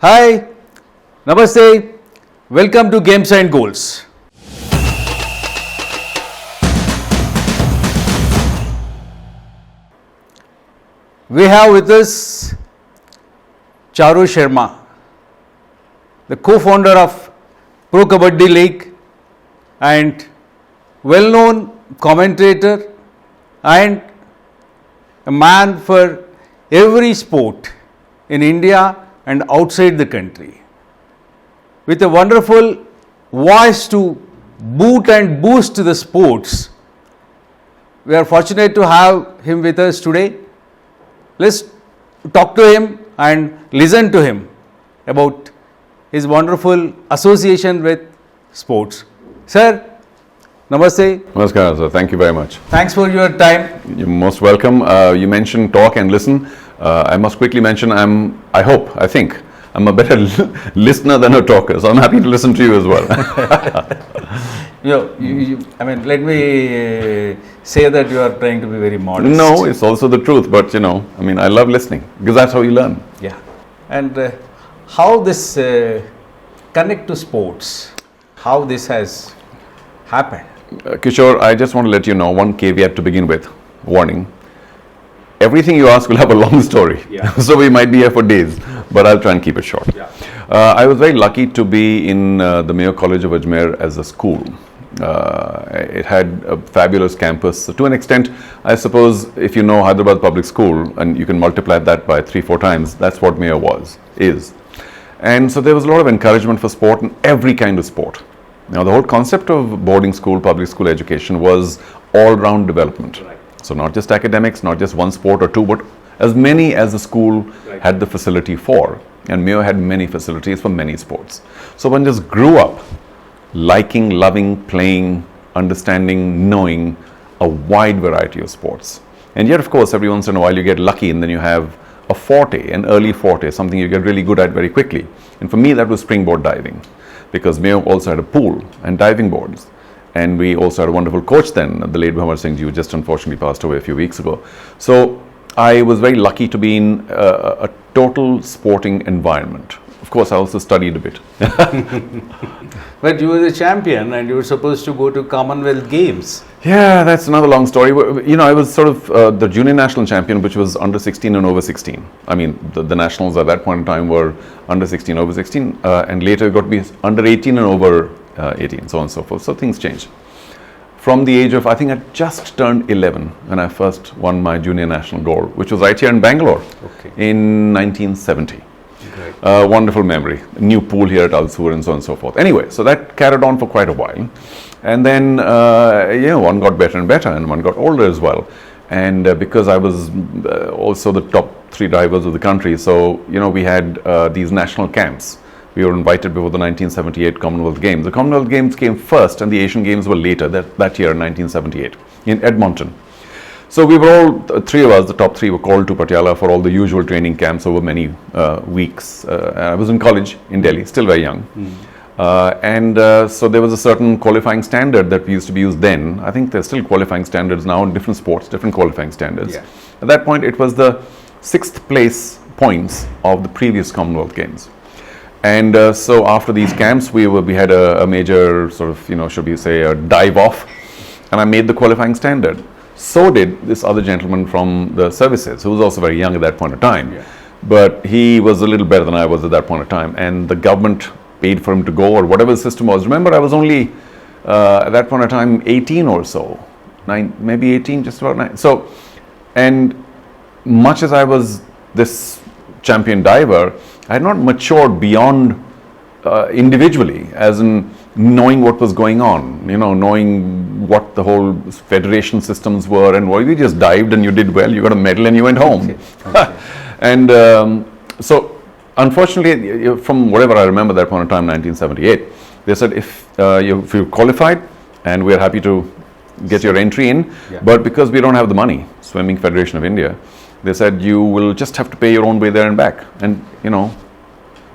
Hi, Namaste, welcome to Games and Goals. We have with us Charu Sharma, the co-founder of Pro Kabaddi League and well-known commentator and a man for every sport in India and outside the country. With a wonderful voice to boot and boost the sports, we are fortunate to have him with us today. Let's talk to him and listen to him about his wonderful association with sports. Sir, Namaste. Namaskar, sir. Thank you very much. Thanks for your time. You're most welcome. You mentioned talk and listen. I must quickly mention I think I'm a better listener than a talker, so I'm happy to listen to you as well. Let me say that you are trying to be very modest. No, it's also the truth, but I love listening because that's how you learn. Yeah. And how this connect to sports, how this has happened? Kishore, I just want to let you know one caveat to begin with. Warning. Everything you ask will have a long story. Yeah. So we might be here for days, but I'll try and keep it short. Yeah. I was very lucky to be in the Mayo College of Ajmer as a school. It had a fabulous campus. So to an extent, I suppose if you know Hyderabad Public School and you can multiply that by 3-4 times, that's what Mayo is. And so there was a lot of encouragement for sport and every kind of sport. Now the whole concept of boarding school, public school education was all-round development. Right. So not just academics, not just one sport or two, but as many as the school had the facility for. And Mayo had many facilities for many sports. So one just grew up liking, loving, playing, understanding, knowing a wide variety of sports. And yet, of course, every once in a while you get lucky and then you have a forte, an early forte, something you get really good at very quickly. And for me, that was springboard diving, because Mayo also had a pool and diving boards. And we also had a wonderful coach then, the late Muhammad Singh, who just unfortunately passed away a few weeks ago. So I was very lucky to be in a total sporting environment. Of course, I also studied a bit. But you were the champion and you were supposed to go to Commonwealth Games. Yeah, that's another long story. I was sort of the junior national champion, which was under 16 and over 16. I mean, the nationals at that point in time were under 16, over 16, and later it got to be under 18 and over 18, so on and so forth. So things changed. From the age of, I think I just turned 11 when I first won my junior national gold, which was right here in Bangalore in 1970. Wonderful memory. New pool here at Al-Sur and so on and so forth. Anyway, so that carried on for quite a while. And then, one got better and better and one got older as well. And because I was also the top 3 divers of the country, so, we had these national camps. We were invited before the 1978 Commonwealth Games. The Commonwealth Games came first and the Asian Games were later, that year, 1978, in Edmonton. So we were all, 3 of us, the top 3 were called to Patiala for all the usual training camps over many weeks. I was in college in Delhi, still very young. So there was a certain qualifying standard that we used to be used then. I think there's still qualifying standards now in different sports, different qualifying standards. Yeah. At that point, it was the 6th place points of the previous Commonwealth Games. And so after these camps, we had a major sort of, should we say, a dive off, and I made the qualifying standard. So did this other gentleman from the services, who was also very young at that point of time. Yeah. But he was a little better than I was at that point of time, and the government paid for him to go, or whatever the system was. Remember, I was only, at that point of time, 18 or so, 9, maybe 18, just about 9. So, and much as I was this champion diver, I had not matured beyond individually, as in knowing what was going on, knowing what the whole federation systems were, and you just dived and you did well, you got a medal and you went home. Okay. And so, unfortunately, from whatever I remember that point in time, 1978, they said if you qualified, and we're happy to get your entry in, but because we don't have the money, Swimming Federation of India, they said you will just have to pay your own way there and back. And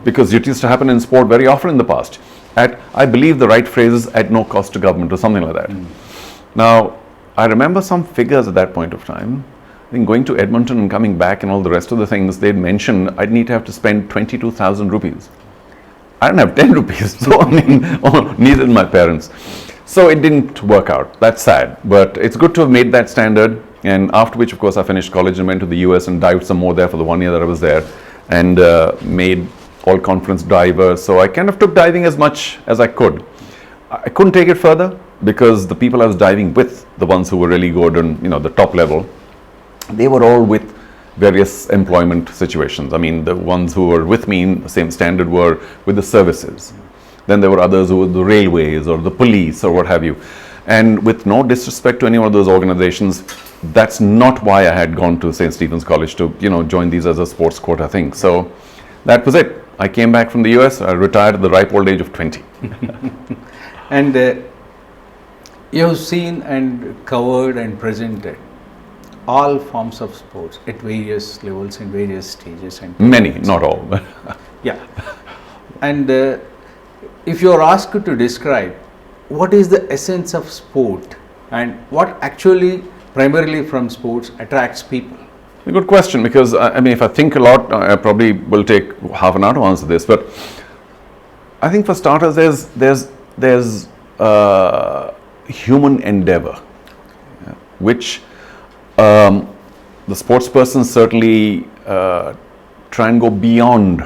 because it used to happen in sport very often in the past, at, I believe the right phrase is at no cost to government or something like that. Now, I remember some figures at that point of time. I think going to Edmonton and coming back and all the rest of the things, they'd mentioned I'd need to have to spend 22,000 rupees. I don't have 10 rupees, so I mean, neither did my parents. So it didn't work out. That's sad, but it's good to have made that standard. And after which, of course, I finished college and went to the US and dived some more there for the 1 year that I was there, and made all conference diver. So I kind of took diving as much as I could. I couldn't take it further because the people I was diving with, the ones who were really good on, you know, the top level, they were all with various employment situations. I mean, the ones who were with me in the same standard were with the services. Then there were others who were the railways or the police or what have you. And with no disrespect to any one of those organizations, that's not why I had gone to St. Stephen's College to, you know, join these as a sports quota thing. So that was it. I came back from the US, I retired at the ripe old age of 20. And you have seen and covered and presented all forms of sports at various levels and various stages. And Many, not all. yeah. And if you are asked to describe what is the essence of sport and what actually primarily from sports attracts people? A good question, because I mean, if I think a lot, I probably will take half an hour to answer this. But I think for starters, there's human endeavor, which the sports persons certainly try and go beyond.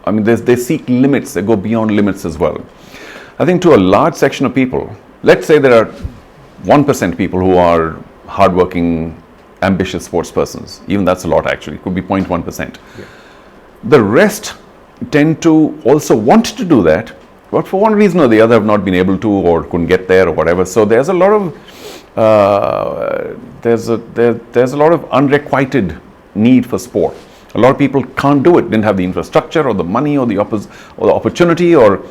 I mean, they seek limits, they go beyond limits as well. I think to a large section of people, let's say there are 1% people who are hardworking, ambitious sports persons. Even that's a lot actually, it could be 0.1%. Yeah. The rest tend to also want to do that, but for one reason or the other have not been able to or couldn't get there or whatever. So there's a lot of there's a lot of unrequited need for sport. A lot of people can't do it, didn't have the infrastructure or the money or the opportunity or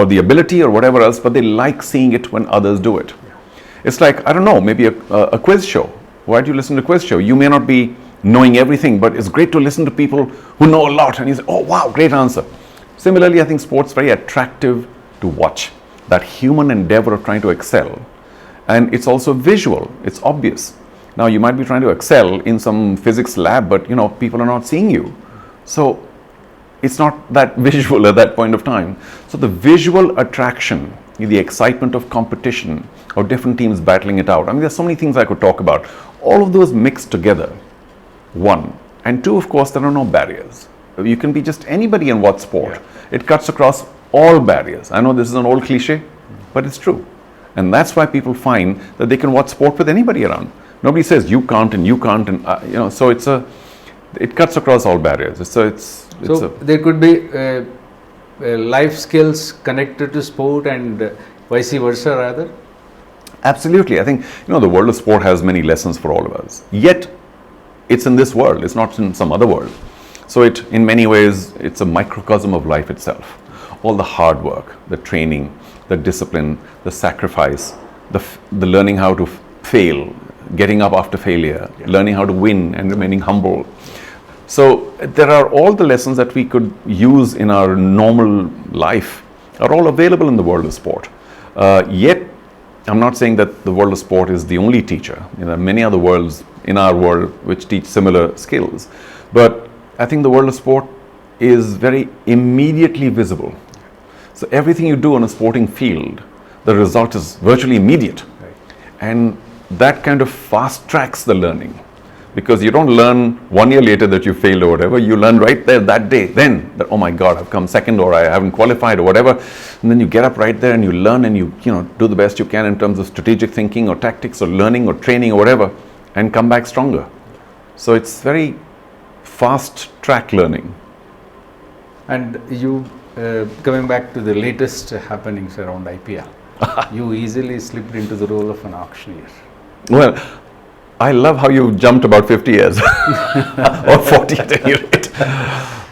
the ability or whatever else, but they like seeing it when others do it. Yeah. It's like, I don't know, maybe a quiz show. Why do you listen to a quiz show? You may not be knowing everything, but it's great to listen to people who know a lot and you say, oh wow, great answer. Similarly, I think sports very attractive to watch. That human endeavor of trying to excel. And it's also visual, it's obvious. Now you might be trying to excel in some physics lab, but you know, people are not seeing you. So it's not that visual at that point of time. So the visual attraction, the excitement of competition, or different teams battling it out. I mean, there's so many things I could talk about. All of those mixed together, one. And two, of course, there are no barriers. You can be just anybody in what sport. Yeah. It cuts across all barriers. I know this is an old cliche, but it's true. And that's why people find that they can watch sport with anybody around. Nobody says you can't and you can't, and you know. So it cuts across all barriers. So there could be life skills connected to sport and vice versa, rather. Absolutely. I think, you know, the world of sport has many lessons for all of us. Yet, it's in this world. It's not in some other world. So in many ways, it's a microcosm of life itself. All the hard work, the training, the discipline, the sacrifice, the learning how to fail, getting up after failure, learning how to win and remaining humble. So there are all the lessons that we could use in our normal life are all available in the world of sport. Yet, I'm not saying that the world of sport is the only teacher. You know, there are many other worlds in our world which teach similar skills. But I think the world of sport is very immediately visible. So everything you do on a sporting field, the result is virtually immediate. Right. And that kind of fast tracks the learning. Because you don't learn 1 year later that you failed or whatever, you learn right there that day, then that, oh my God, I've come second or I haven't qualified or whatever. And then you get up right there and you learn and you do the best you can in terms of strategic thinking or tactics or learning or training or whatever, and come back stronger. So it's very fast track learning. And you, coming back to the latest happenings around IPL, you easily slipped into the role of an auctioneer. Well, I love how you jumped about 50 years or 40 at any rate.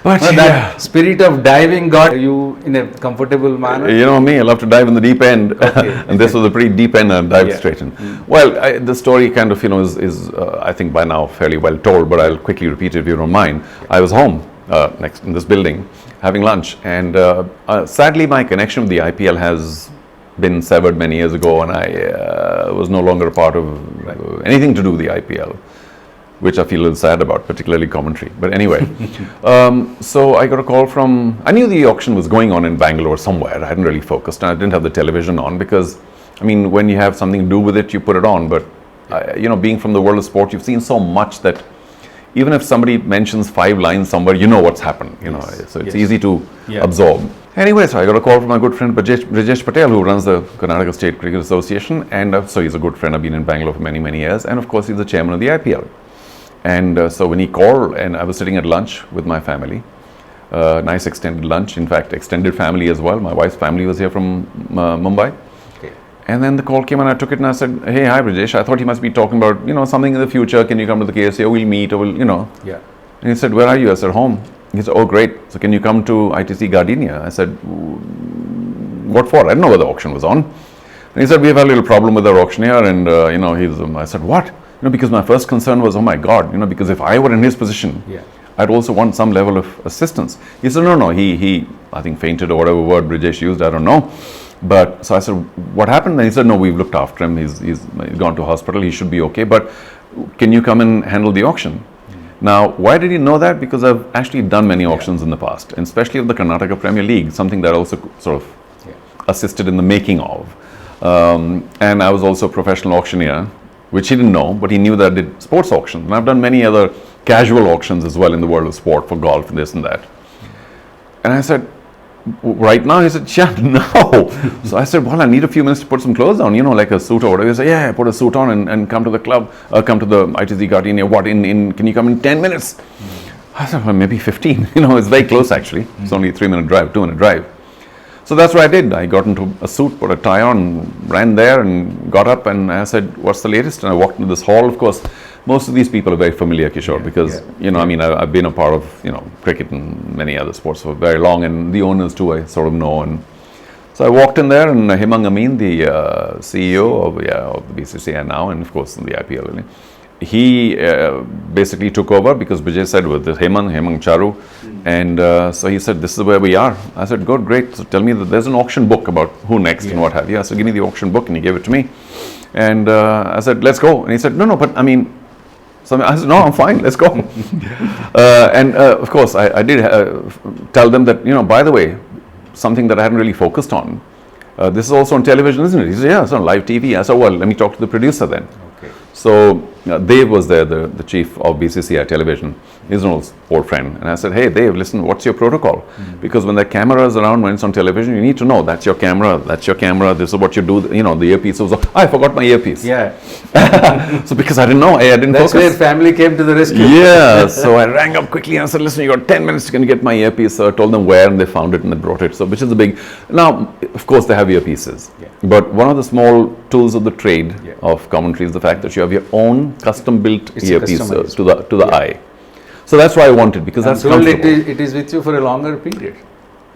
But that spirit of diving got you in a comfortable manner. You know me, I love to dive in the deep end. Okay. And this was a pretty deep end and dived straight in. Well, the story kind of, is I think by now fairly well told, but I'll quickly repeat it if you don't mind. I was home next in this building having lunch, and sadly my connection with the IPL has been severed many years ago, and I was no longer a part of anything to do with the IPL. which I feel a little sad about, particularly commentary. But anyway, so I got a call from, I knew the auction was going on in Bangalore somewhere. I hadn't really focused, and I didn't have the television on because, I mean, when you have something to do with it, you put it on. But, you know, being from the world of sport, you've seen so much that even if somebody mentions 5 lines somewhere, you know what's happened, you know, so it's easy to absorb. Anyway, so I got a call from my good friend Brajesh Patel, who runs the Karnataka State Cricket Association, and so he's a good friend. I've been in Bangalore for many, many years, and of course he's the chairman of the IPL. And so when he called, and I was sitting at lunch with my family, nice extended lunch, in fact, extended family as well. My wife's family was here from Mumbai. And then the call came and I took it and I said, hey, hi Brajesh, I thought he must be talking about, you know, something in the future. Can you come to the KSA? We'll meet, or we'll, you know. Yeah. And he said, where are you? I said, home. He said, oh, great. So can you come to ITC Gardenia? I said, what for? I didn't know where the auction was on. And he said, we have a little problem with our auctioneer. And, you know, I said, what? You know, because my first concern was, oh my God, you know, because if I were in his position, I'd also want some level of assistance. He said, no, he I think fainted or whatever word Brajesh used, I don't know. But so I said, what happened? And he said, no, we've looked after him. He's gone to hospital. He should be okay. But can you come and handle the auction? Now, why did he know that? Because I've actually done many auctions in the past, and especially of the Karnataka Premier League, something that I also sort of assisted in the making of. And I was also a professional auctioneer, which he didn't know, but he knew that I did sports auctions. And I've done many other casual auctions as well in the world of sport for golf and this and that. And I said, right now? He said, yeah, no. So I said, well, I need a few minutes to put some clothes on, you know, like a suit or whatever. He said, yeah, put a suit on and come to the club, come to the ITC Gardenia. What, can you come in 10 minutes? I said, well, maybe 15. You know, it's very close actually. It's only a 3-minute drive, 2-minute drive. So that's what I did. I got into a suit, put a tie on, ran there and got up and I said, what's the latest? And I walked into this hall. Of course, most of these people are very familiar, Kishore, because, you know, I mean, I've been a part of, you know, cricket and many other sports for very long, and the owners too, I sort of know. And so I walked in there, and Hemang Amin, the CEO of the BCCI now, and of course in the IPL, he basically took over because Vijay said with this Hemang Charu, and so he said, this is where we are. I said, good, great. So tell me that there's an auction book about who next and what have you. I said, give me the auction book, and he gave it to me. And I said, let's go. And he said, no, but I mean, so I said, no, I'm fine, let's go. And of course, I did tell them that, you know, by the way, something that I hadn't really focused on, this is also on television, isn't it? He said, yeah, it's on live TV. I said, well, let me talk to the producer then. Okay. So Dave was there, the chief of BCCI television. He's an old friend. And I said, hey, Dave, listen, what's your protocol? Because when the camera is around, when it's on television, you need to know that's your camera, this is what you do, you know, the earpiece was, I forgot my earpiece. Yeah. So because I didn't know, I didn't focus. That's where family came to the rescue. Yeah. So I rang up quickly and I said, listen, you got 10 minutes, you can get my earpiece. So I told them where, and they found it and they brought it. So which is a big, now, of course, they have earpieces. Yeah. But one of the small tools of the trade of commentary is the fact that you have your own custom-built earpiece to the eye. So that's why I wanted, because that's comfortable. It is with you for a longer period.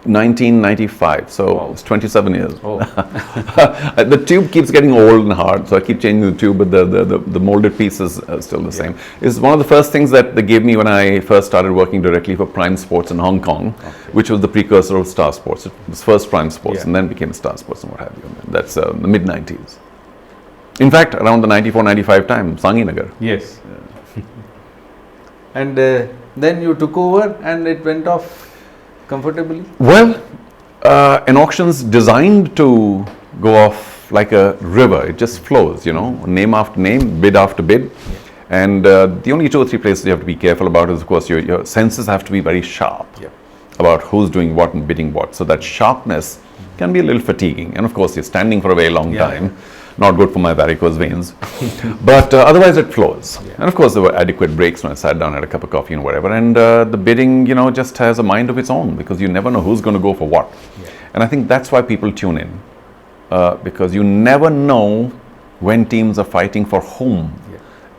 1995, so it's 27 years. Oh. The tube keeps getting old and hard, so I keep changing the tube, but the molded piece is still the same. It's one of the first things that they gave me when I first started working directly for Prime Sports in Hong Kong, which was the precursor of Star Sports. It was first Prime Sports and then became Star Sports and what have you. That's the mid-90s. In fact, around the 94-95 time, Sanginagar. Yes. And then you took over and it went off comfortably? Well, an auction's designed to go off like a river. It just flows, you know, name after name, bid after bid. And the only 2 or 3 places you have to be careful about is, of course, your senses have to be very sharp about who's doing what and bidding what. So that sharpness can be a little fatiguing. And of course, you're standing for a very long time. Not good for my varicose veins, but otherwise it flows. And of course there were adequate breaks when I sat down, had a cup of coffee and whatever, and the bidding, you know, just has a mind of its own, because you never know who's going to go for what. And I think that's why people tune in, because you never know when teams are fighting for whom.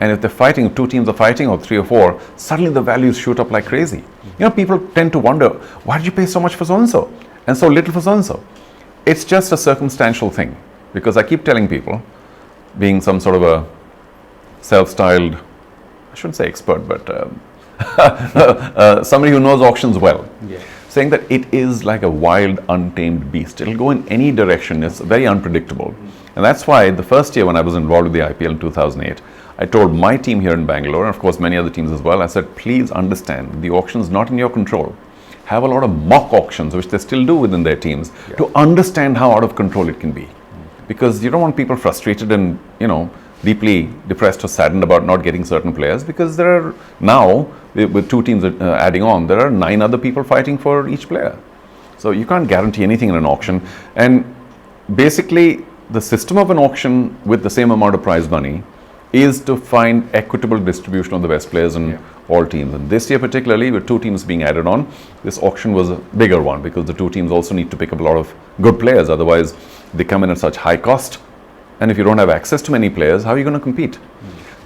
And if they're fighting, 2 teams are fighting, or 3 or 4, suddenly the values shoot up like crazy. You know, people tend to wonder, why did you pay so much for so-and-so and so little for so-and-so? It's just a circumstantial thing. Because I keep telling people, being some sort of a self-styled, I shouldn't say expert, but somebody who knows auctions well, saying that it is like a wild, untamed beast. It'll go in any direction. It's very unpredictable. And that's why the first year when I was involved with the IPL in 2008, I told my team here in Bangalore, and of course many other teams as well, I said, please understand, the auction is not in your control. Have a lot of mock auctions, which they still do within their teams, to understand how out of control it can be. Because you don't want people frustrated and, deeply depressed or saddened about not getting certain players, because there are now, with two teams adding on, there are 9 other people fighting for each player. So you can't guarantee anything in an auction. And basically, the system of an auction with the same amount of prize money is to find equitable distribution of the best players in all teams. And this year particularly, with 2 teams being added on, this auction was a bigger one, because the 2 teams also need to pick up a lot of good players. Otherwise, they come in at such high cost. And if you don't have access to many players, how are you going to compete?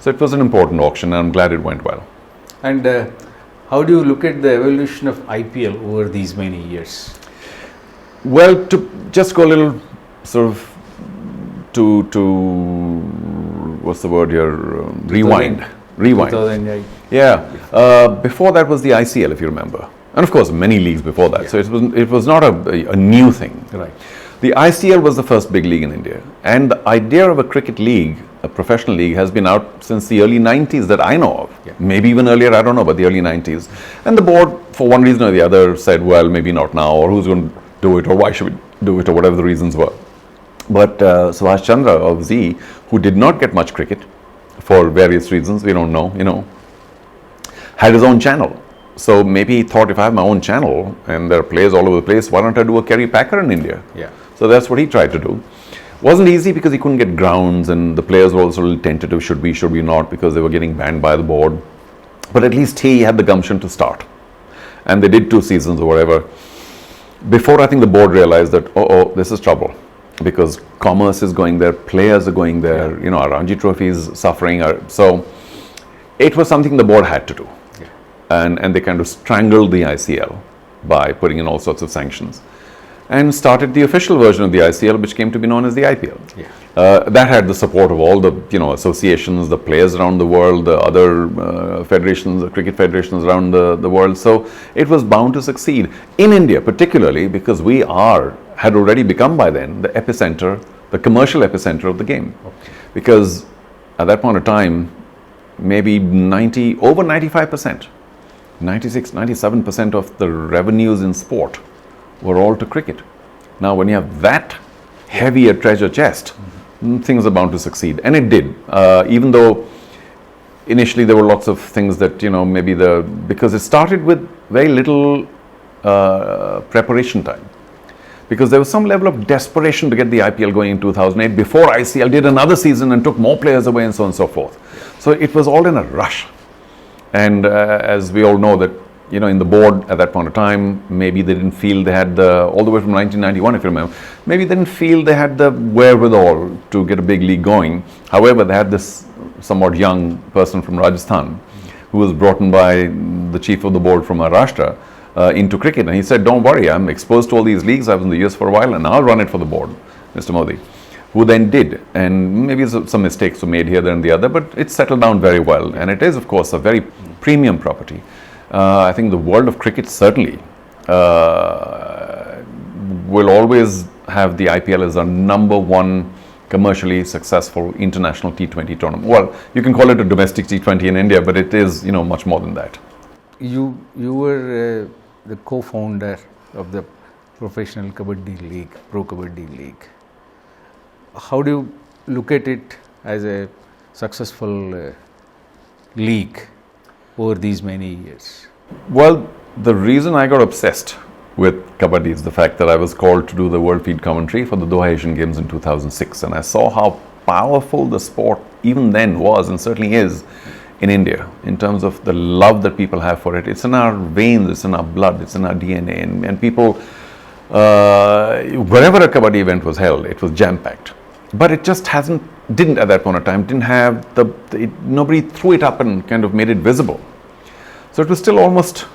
So it was an important auction, and I'm glad it went well. And how do you look at the evolution of IPL over these many years? Well, to just go a little sort of to what's the word here? Rewind. 2008. Yeah. Before that was the ICL, if you remember, and of course many leagues before that. So it was not a new thing. Right. The ICL was the first big league in India, and the idea of a cricket league, a professional league, has been out since the early 90s that I know of. Maybe even earlier, I don't know, but the early 90s. And the board, for one reason or the other, said, well, maybe not now, or who's going to do it, or why should we do it, or whatever the reasons were. But Subhash Chandra of Z, who did not get much cricket for various reasons, we don't know, had his own channel. So maybe he thought, if I have my own channel and there are players all over the place, why don't I do a Kerry Packer in India? So that's what he tried to do. Wasn't easy because he couldn't get grounds, and the players were also a little tentative, should we not, because they were getting banned by the board. But at least he had the gumption to start. And they did 2 seasons or whatever. Before, I think the board realized that, this is trouble. Because commerce is going there, players are going there, our Ranji Trophy is suffering. So it was something the board had to do. And they kind of strangled the ICL by putting in all sorts of sanctions, and started the official version of the ICL, which came to be known as the IPL. That had the support of all the associations, the players around the world, the other federations, the cricket federations around the world. So it was bound to succeed in India, particularly because we had already become by then the epicenter, the commercial epicenter of the game. Because at that point of time, maybe over 95%, 96, 97% of the revenues in sport were all to cricket. Now, when you have that heavy a treasure chest, things are bound to succeed. And it did, even though initially there were lots of things that, because it started with very little preparation time. Because there was some level of desperation to get the IPL going in 2008 before ICL did another season and took more players away and so on and so forth. So it was all in a rush. And as we all know that, in the board at that point of time, maybe they didn't feel they had all the way from 1991, if you remember, maybe they didn't feel they had the wherewithal to get a big league going. However, they had this somewhat young person from Rajasthan who was brought in by the chief of the board from Maharashtra into cricket. And he said, don't worry, I'm exposed to all these leagues. I was in the US for a while, and I'll run it for the board, Mr. Modi. Who then did, and maybe some mistakes were made here, there and the other, but it settled down very well. And it is, of course, a very premium property. I think the world of cricket certainly will always have the IPL as a #1 commercially successful international T20 tournament. Well, you can call it a domestic T20 in India, but it is, much more than that. You were the co-founder of the Professional Kabaddi League, Pro Kabaddi League. How do you look at it as a successful league over these many years? Well, the reason I got obsessed with Kabaddi is the fact that I was called to do the World Feed commentary for the Doha Asian Games in 2006, and I saw how powerful the sport even then was, and certainly is, in India, in terms of the love that people have for it. It's in our veins, it's in our blood, it's in our DNA, and people, wherever a Kabaddi event was held, it was jam-packed. But it just didn't at that point of time, didn't have nobody threw it up and kind of made it visible. So it was still almost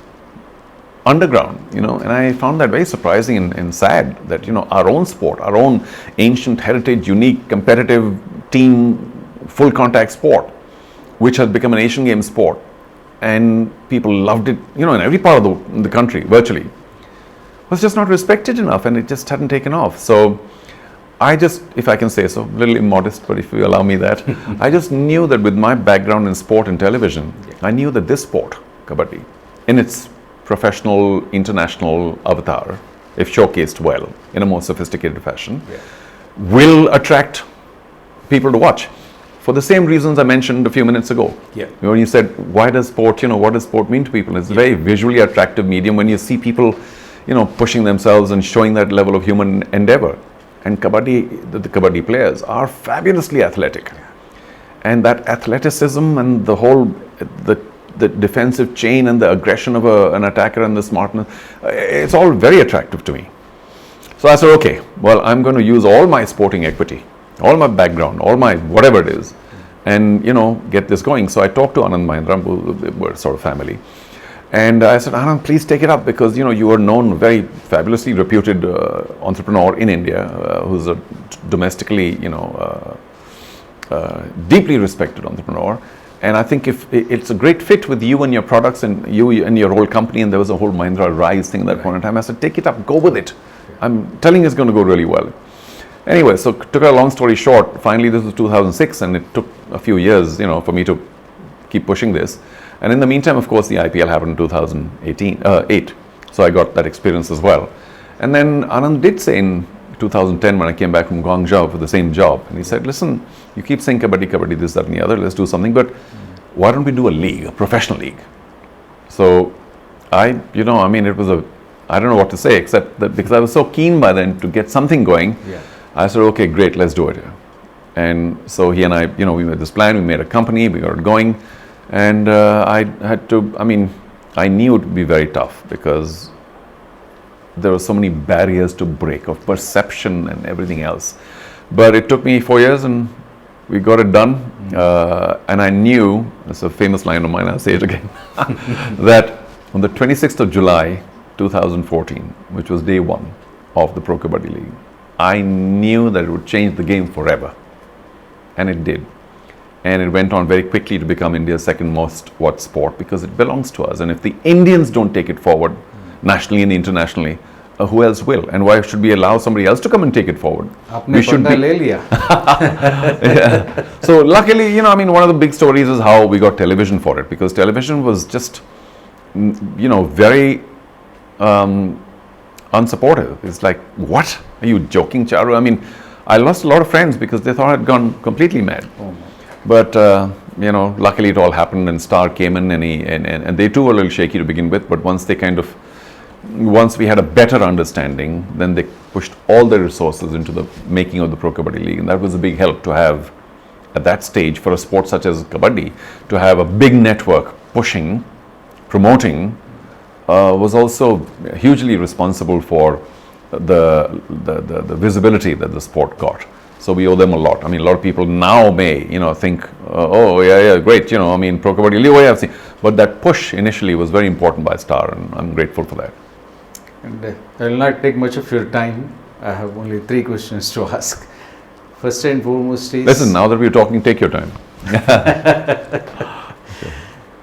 underground, and I found that very surprising and sad that, our own sport, our own ancient heritage, unique, competitive team, full contact sport, which has become an Asian Games sport, and people loved it, in every part of the country, virtually, was just not respected enough, and it just hadn't taken off. So I just, if I can say so, a little immodest, but if you allow me that, I just knew that with my background in sport and television, I knew that this sport, Kabaddi, in its professional, international avatar, if showcased well, in a more sophisticated fashion, will attract people to watch. For the same reasons I mentioned a few minutes ago. When you said, why does sport, what does sport mean to people? It's a very visually attractive medium when you see people, pushing themselves and showing that level of human endeavor. And Kabaddi, the Kabaddi players are fabulously athletic. And that athleticism and the whole, the defensive chain and the aggression of an attacker and the smartness, it's all very attractive to me. So I said, okay, well, I'm going to use all my sporting equity, all my background, all my whatever it is, and, get this going. So I talked to Anand Mahindra, who were sort of family. And I said, Anand, please take it up because, you are known, very fabulously reputed entrepreneur in India, who's a domestically, deeply respected entrepreneur. And I think if it's a great fit with you and your products and you and your whole company, and there was a whole Mahindra Rise thing at that point in time. I said, take it up, go with it. I'm telling you it's going to go really well. Anyway, so to cut a long story short, finally this was 2006 and it took a few years, for me to keep pushing this. And in the meantime, of course, the IPL happened in 2008. So I got that experience as well. And then Anand did say in 2010 when I came back from Guangzhou for the same job, and he said, listen, you keep saying kabaddi, this, that and the other, let's do something, but why don't we do a league, a professional league? So it was I don't know what to say except that because I was so keen by then to get something going, I said, okay, great, let's do it. And so he and I, we made this plan, we made a company, we got it going, and I knew it would be very tough because there were so many barriers to break of perception and everything else. But it took me 4 years and we got it done. And I knew, it's a famous line of mine, I'll say it again, that on the 26th of July, 2014, which was day one of the Pro Kabaddi League, I knew that it would change the game forever. And it did. And it went on very quickly to become India's second most watched sport because it belongs to us. And if the Indians don't take it forward, nationally and internationally, who else will? And why should we allow somebody else to come and take it forward? We should be. Yeah. So luckily, one of the big stories is how we got television for it, because television was just, very unsupportive. It's like, what? Are you joking, Charu? I lost a lot of friends because they thought I'd gone completely mad. But luckily it all happened, and Star came in, and they too were a little shaky to begin with. But once we had a better understanding, then they pushed all their resources into the making of the Pro Kabaddi League, and that was a big help to have at that stage for a sport such as Kabaddi. To have a big network pushing, promoting, was also hugely responsible for the visibility that the sport got. So we owe them a lot. A lot of people now may, think, oh yeah, great, Pro Kabaddi League, I've seen. But that push initially was very important by Star, and I'm grateful for that. And I will not take much of your time. I have only 3 questions to ask. First and foremost is... Listen, now that we're talking, take your time.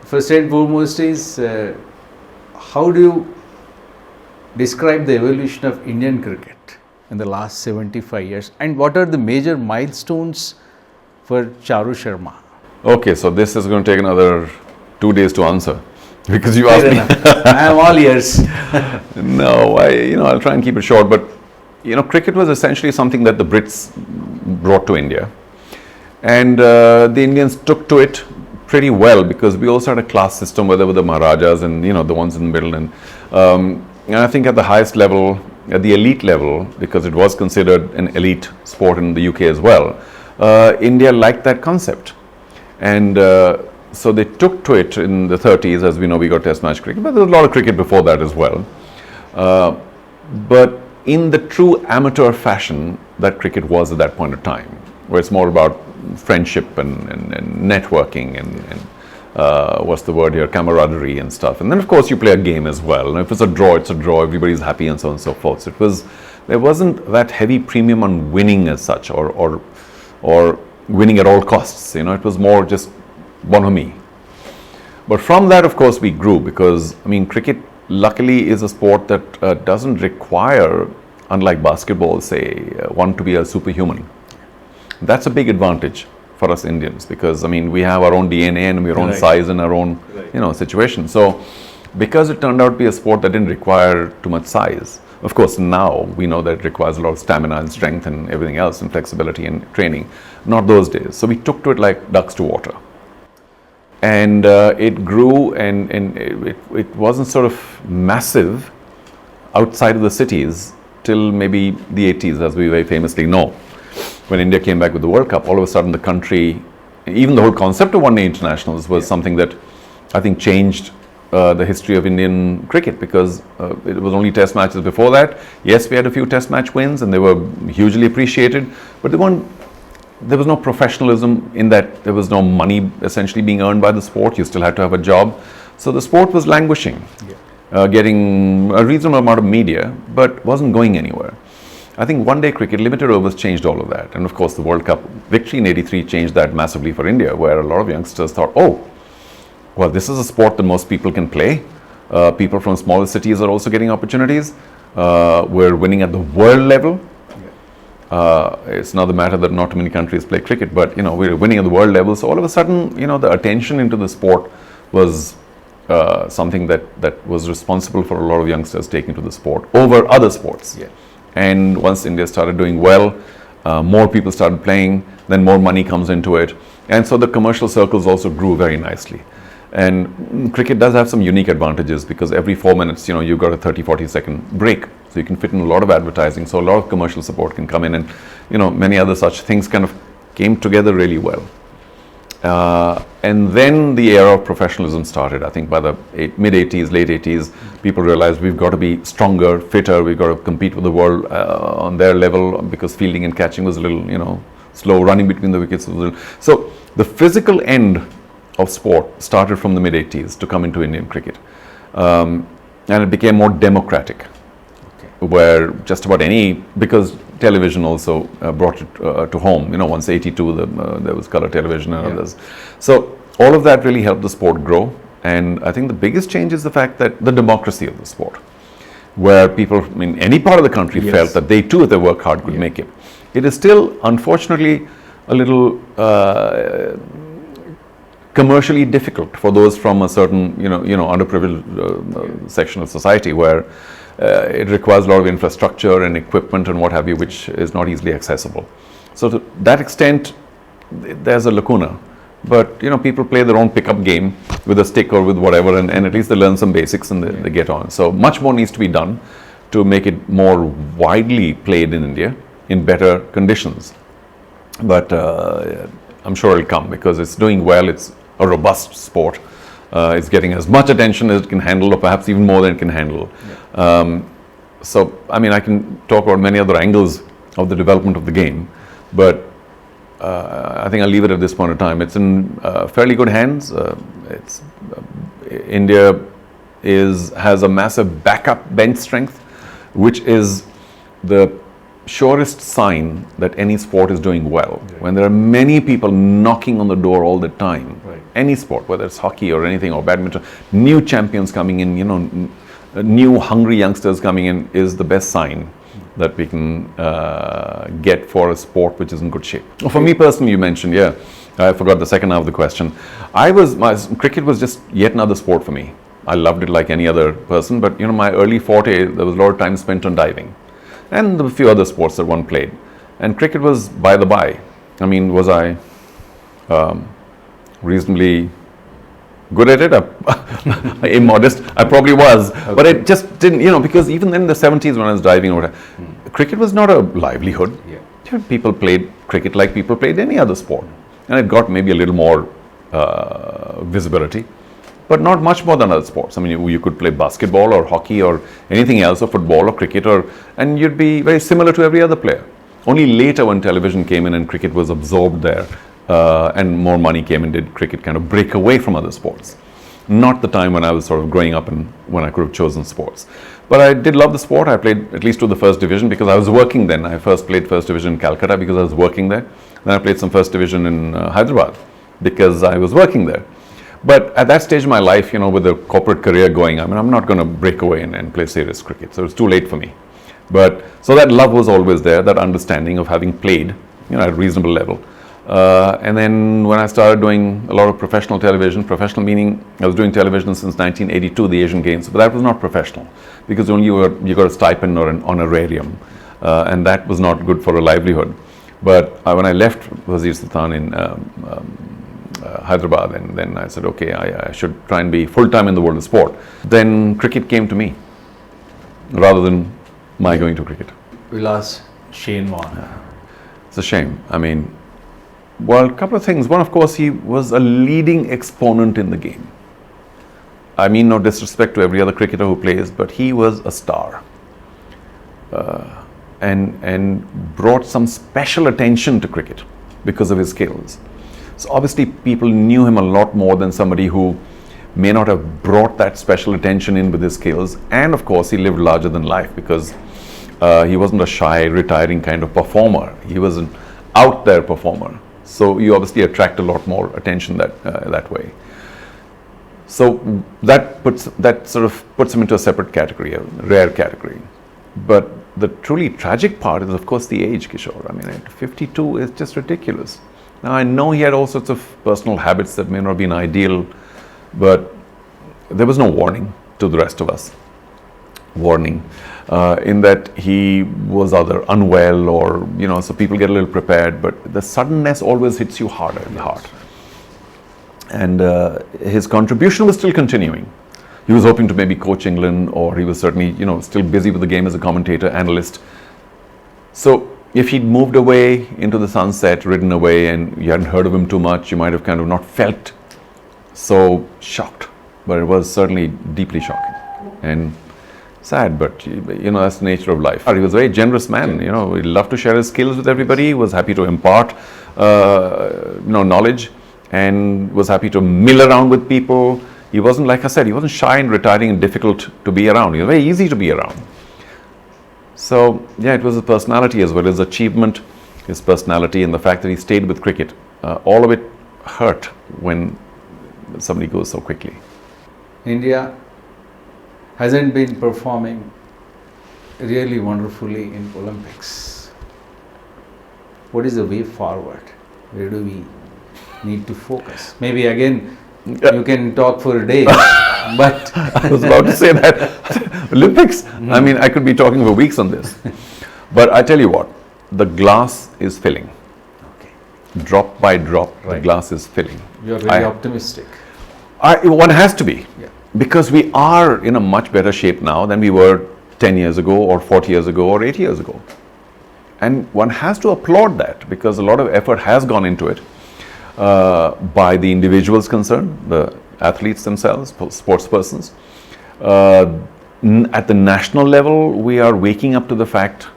First and foremost is, how do you describe the evolution of Indian cricket in the last 75 years? And what are the major milestones for Charu Sharma? Okay, so this is going to take another 2 days to answer. Because you asked me. I am all ears. No, I'll try and keep it short. But, cricket was essentially something that the Brits brought to India. And the Indians took to it pretty well because we also had a class system where there were the Maharajas and, the ones in the middle. And I think at the highest level, at the elite level, because it was considered an elite sport in the UK as well, India liked that concept. And so they took to it in the 30s. As we know, we got test match cricket, but there was a lot of cricket before that as well. But in the true amateur fashion that cricket was at that point of time, where it's more about friendship and networking and what's the word here, camaraderie and stuff. And then of course you play a game as well. And if it's a draw, it's a draw, everybody's happy and so on and so forth. So there wasn't that heavy premium on winning as such, or winning at all costs. It was more just bonhomie. But from that, of course, we grew because, cricket luckily is a sport that doesn't require unlike basketball, say, want to be a superhuman. That's a big advantage for us Indians because, I mean, we have our own DNA and our own size and our own, situation. So, because it turned out to be a sport that didn't require too much size, of course, now we know that it requires a lot of stamina and strength and everything else and flexibility and training. Not those days. So, we took to it like ducks to water. And it grew and it wasn't sort of massive outside of the cities till maybe the 80s, as we very famously know. When India came back with the World Cup, all of a sudden the country, even the whole concept of one-day internationals was something that I think changed the history of Indian cricket because it was only test matches before that. Yes, we had a few test match wins and they were hugely appreciated, but there was no professionalism in that. There was no money essentially being earned by the sport. You still had to have a job. So the sport was languishing, getting a reasonable amount of media, but wasn't going anywhere. I think one-day cricket, limited overs changed all of that. And of course, the World Cup victory in '83 changed that massively for India, where a lot of youngsters thought, oh, well, this is a sport that most people can play. People from smaller cities are also getting opportunities. We're winning at the world level. It's another matter that not too many countries play cricket, but we're winning at the world level. So all of a sudden, the attention into the sport was something that was responsible for a lot of youngsters taking to the sport over other sports. And once India started doing well, more people started playing, then more money comes into it. And so the commercial circles also grew very nicely. And cricket does have some unique advantages because every 4 minutes, you've got a 30-40 second break. So you can fit in a lot of advertising. So a lot of commercial support can come in and, many other such things kind of came together really well. And then the era of professionalism started. I think by the mid-80s, late 80s, people realized we've got to be stronger, fitter, we've got to compete with the world on their level because fielding and catching was a little, slow, running between the wickets was a little. So the physical end of sport started from the mid-80s to come into Indian cricket. And it became more democratic, where just about because television also brought it to home. Once '82, there was color television and others. So all of that really helped the sport grow. And I think the biggest change is the fact that the democracy of the sport, where people in any part of the country felt that they too, if they work hard, could make it. It is still, unfortunately, a little commercially difficult for those from a certain, underprivileged section of society where it requires a lot of infrastructure and equipment and what have you, which is not easily accessible. So to that extent, there's a lacuna. But, people play their own pickup game with a stick or with whatever, and at least they learn some basics and they get on. So much more needs to be done to make it more widely played in India in better conditions. But I'm sure it'll come because it's doing well. It's a robust sport. It's getting as much attention as it can handle, or perhaps even more than it can handle. So, I can talk about many other angles of the development of the game, but I think I'll leave it at this point in time. It's in fairly good hands. India has a massive backup bench strength, which is the surest sign that any sport is doing well. When there are many people knocking on the door all the time, any sport, whether it's hockey or anything or badminton, new champions coming in, new hungry youngsters coming in is the best sign that we can get for a sport which is in good shape. For me personally, you mentioned, I forgot the second half of the question. Cricket was just yet another sport for me. I loved it like any other person, but my early forte, there was a lot of time spent on diving. And a few other sports that one played. And cricket was by the by. Was I reasonably good at it? Immodest. I probably was. But it just didn't, because even in the 70s when I was diving, cricket was not a livelihood. People played cricket like people played any other sport. And it got maybe a little more visibility, but not much more than other sports. You could play basketball or hockey or anything else, or football or cricket, and you'd be very similar to every other player. Only later when television came in and cricket was absorbed there, and more money came in, did cricket kind of break away from other sports. Not the time when I was sort of growing up and when I could have chosen sports. But I did love the sport. I played at least to the first division because I was working then. I first played first division in Calcutta because I was working there. Then I played some first division in Hyderabad because I was working there. But at that stage of my life, with the corporate career going, I'm not going to break away and play serious cricket. So it's too late for me. But so that love was always there, that understanding of having played, at a reasonable level. And then when I started doing a lot of professional television, professional meaning I was doing television since 1982, the Asian Games, but that was not professional because only you got a stipend or an honorarium, and that was not good for a livelihood. But when I left Wazir Sultan in Hyderabad, and then I said, okay, I should try and be full-time in the world of sport. Then cricket came to me rather than my going to cricket. We lost Shane Warne. It's a shame. I mean, well, a couple of things. One, of course, he was a leading exponent in the game. I mean, no disrespect to every other cricketer who plays, but he was a star. And brought some special attention to cricket because of his skills. So obviously people knew him a lot more than somebody who may not have brought that special attention in with his skills. And of course he lived larger than life because he wasn't a shy, retiring kind of performer. He was an out there performer. So you obviously attract a lot more attention that way. So that sort of puts him into a separate category, a rare category. But the truly tragic part is, of course, the age, Kishore. I mean, at 52 is just ridiculous. Now, I know he had all sorts of personal habits that may not have been ideal, but there was no warning to the rest of us. Warning in that he was either unwell or, so people get a little prepared, but the suddenness always hits you harder in the heart. And his contribution was still continuing. He was hoping to maybe coach England, or he was certainly, still busy with the game as a commentator, analyst. So if he'd moved away into the sunset, ridden away, and you hadn't heard of him too much, you might have kind of not felt so shocked. But it was certainly deeply shocking and sad, but that's the nature of life. He was a very generous man, he loved to share his skills with everybody, was happy to impart, knowledge, and was happy to mill around with people. He wasn't, like I said, he wasn't shy and retiring and difficult to be around. He was very easy to be around. So, yeah, it was his personality as well as achievement, his personality and the fact that he stayed with cricket. All of it hurt when somebody goes so quickly. India hasn't been performing really wonderfully in Olympics. What is the way forward? Where do we need to focus? Maybe again, you can talk for a day, but I was about to say that. Olympics, I mean, I could be talking for weeks on this. But I tell you what, the glass is filling. Okay. Drop by drop, Right. The glass is filling. You're very optimistic. One has to be. Yeah. Because we are in a much better shape now than we were 10 years ago or 40 years ago or 8 years ago. And one has to applaud that because a lot of effort has gone into it. By the individuals concerned, the athletes themselves, sports persons. At the national level, we are waking up to the fact,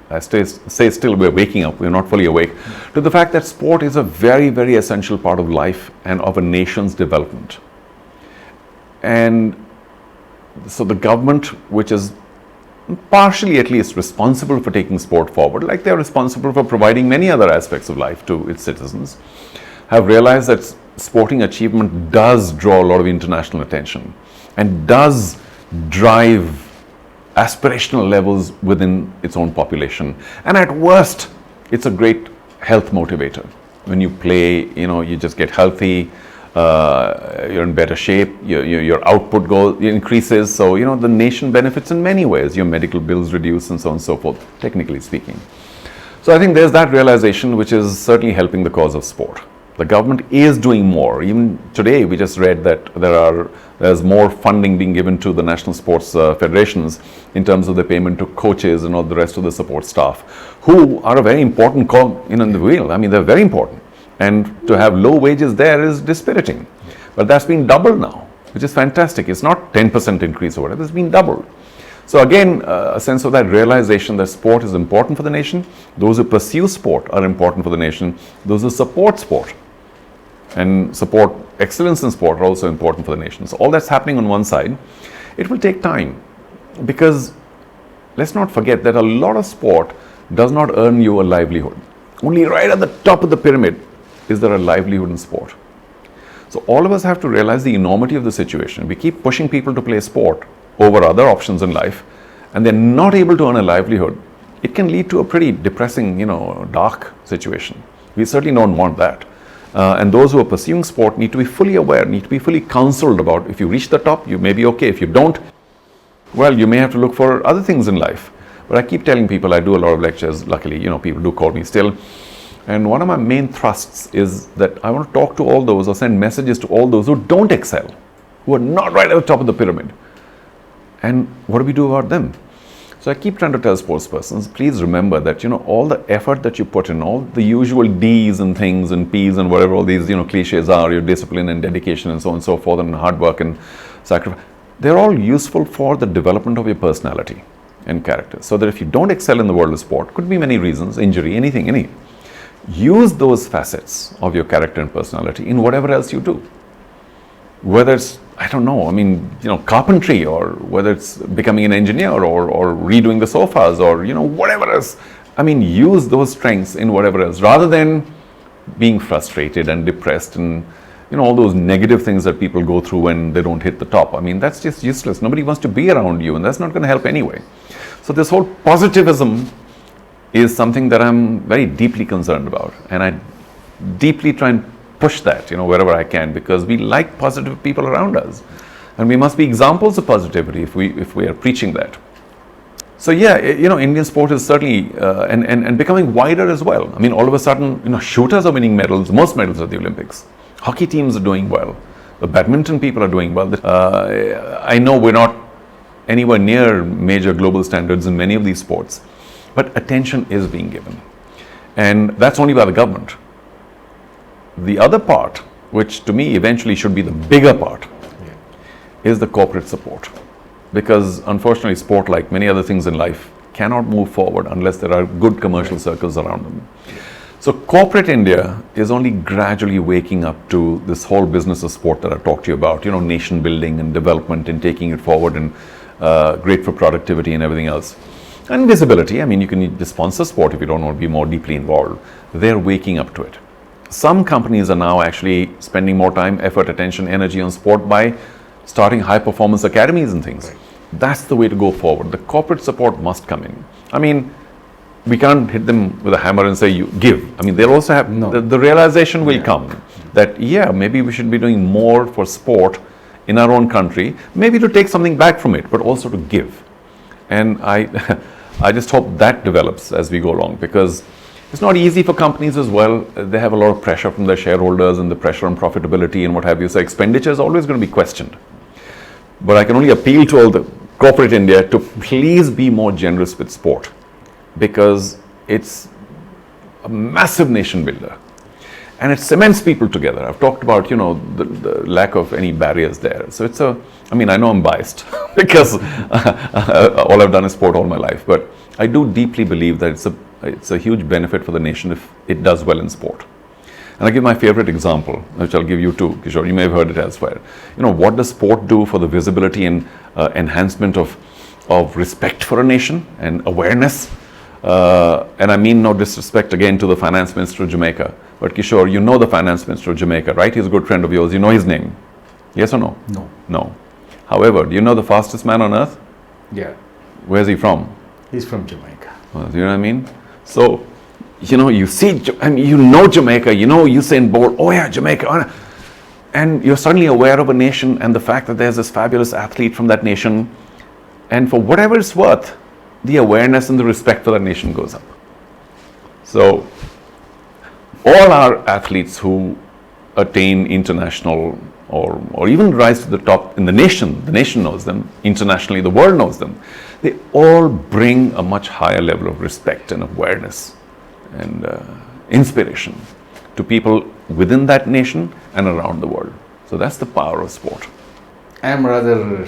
I say still we're waking up, we're not fully awake, to the fact that sport is a very, very essential part of life and of a nation's development. And so the government, which is partially at least responsible for taking sport forward, like they're responsible for providing many other aspects of life to its citizens, have realized that sporting achievement does draw a lot of international attention and does drive aspirational levels within its own population. And at worst, it's a great health motivator. When you play, you just get healthy, you're in better shape, your output increases. So, the nation benefits in many ways. Your medical bills reduce and so on and so forth, technically speaking. So I think there's that realization which is certainly helping the cause of sport. The government is doing more. Even today, we just read that there's more funding being given to the national sports federations in terms of the payment to coaches and all the rest of the support staff, who are a very important cog in the wheel. I mean, they're very important. And to have low wages there is dispiriting. But that's been doubled now, which is fantastic. It's not 10% increase or whatever, it's been doubled. So again, a sense of that realization that sport is important for the nation. Those who pursue sport are important for the nation. Those who support sport and support excellence in sport are also important for the nation. So all that's happening on one side. It will take time because let's not forget that a lot of sport does not earn you a livelihood. Only right at the top of the pyramid is there a livelihood in sport. So all of us have to realize the enormity of the situation. We keep pushing people to play sport over other options in life, and they're not able to earn a livelihood, it can lead to a pretty depressing, dark situation. We certainly don't want that. And those who are pursuing sport need to be fully aware, need to be fully counseled about, if you reach the top, you may be okay. If you don't, well, you may have to look for other things in life. But I keep telling people, I do a lot of lectures, luckily, people do call me still. And one of my main thrusts is that I want to talk to all those or send messages to all those who don't excel, who are not right at the top of the pyramid. And what do we do about them? So I keep trying to tell sports persons, please remember that, all the effort that you put in, all the usual D's and things and P's and whatever all these, cliches are, your discipline and dedication and so on and so forth, and hard work and sacrifice, they're all useful for the development of your personality and character. So that if you don't excel in the world of sport, could be many reasons, injury, any. Use those facets of your character and personality in whatever else you do. Whether it's, carpentry, or whether it's becoming an engineer or redoing the sofas, or, whatever else. Use those strengths in whatever else, rather than being frustrated and depressed and, all those negative things that people go through when they don't hit the top. That's just useless. Nobody wants to be around you, and that's not going to help anyway. So this whole positivism is something that I'm very deeply concerned about, and I deeply try and push that, wherever I can, because we like positive people around us, and we must be examples of positivity if we are preaching that. So yeah, Indian sport is certainly and becoming wider as well. All of a sudden, shooters are winning medals, most medals at the Olympics. Hockey teams are doing well. The badminton people are doing well. I know we're not anywhere near major global standards in many of these sports, but attention is being given, and that's only by the government. The other part, which to me eventually should be the bigger part, is the corporate support. Because unfortunately, sport, like many other things in life, cannot move forward unless there are good commercial circles around them. So corporate India is only gradually waking up to this whole business of sport that I talked to you about, nation building and development and taking it forward, and great for productivity and everything else. And visibility, you can just sponsor sport if you don't want to be more deeply involved. They're waking up to it. Some companies are now actually spending more time, effort, attention, energy on sport by starting high performance academies and things. Right. That's the way to go forward. The corporate support must come in. We can't hit them with a hammer and say, you give. They'll also have, the realization will come that, maybe we should be doing more for sport in our own country, maybe to take something back from it, but also to give. And I just hope that develops as we go along, because it's not easy for companies as well. They have a lot of pressure from their shareholders and the pressure on profitability and what have you. So expenditure is always going to be questioned. But I can only appeal to all the corporate India to please be more generous with sport, because it's a massive nation builder and it cements people together. I've talked about, the lack of any barriers there. So it's I know I'm biased because all I've done is sport all my life, but I do deeply believe that it's a huge benefit for the nation if it does well in sport. And I'll give my favorite example, which I'll give you too, Kishore. You may have heard it elsewhere. What does sport do for the visibility and enhancement of respect for a nation and awareness? And I mean no disrespect again to the finance minister of Jamaica. But Kishore, you know the finance minister of Jamaica, right? He's a good friend of yours. You know his name. Yes or no? No. No. However, do you know the fastest man on earth? Yeah. Where's he from? He's from Jamaica. Do you know what I mean? So, you see, Jamaica, Usain Bolt, oh yeah, Jamaica. And you're suddenly aware of a nation and the fact that there's this fabulous athlete from that nation. And for whatever it's worth, the awareness and the respect for that nation goes up. So, all our athletes who attain international or even rise to the top in the nation knows them, internationally the world knows them, they all bring a much higher level of respect and awareness and inspiration to people within that nation and around the world. So that's the power of sport. I am rather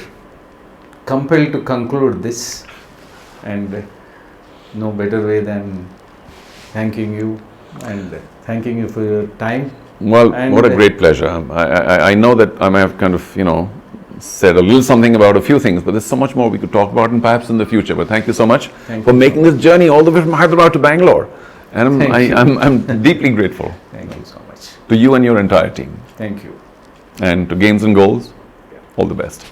compelled to conclude this, and no better way than thanking you and thanking you for your time. Well, and what a great pleasure. I know that I may have kind of, said a little something about a few things, but there's so much more we could talk about, and perhaps in the future. But thank you so much for making this journey all the way from Hyderabad to Bangalore. And I'm deeply grateful. Thank you so much. To you and your entire team. Thank you. And to Games and Goals, all the best.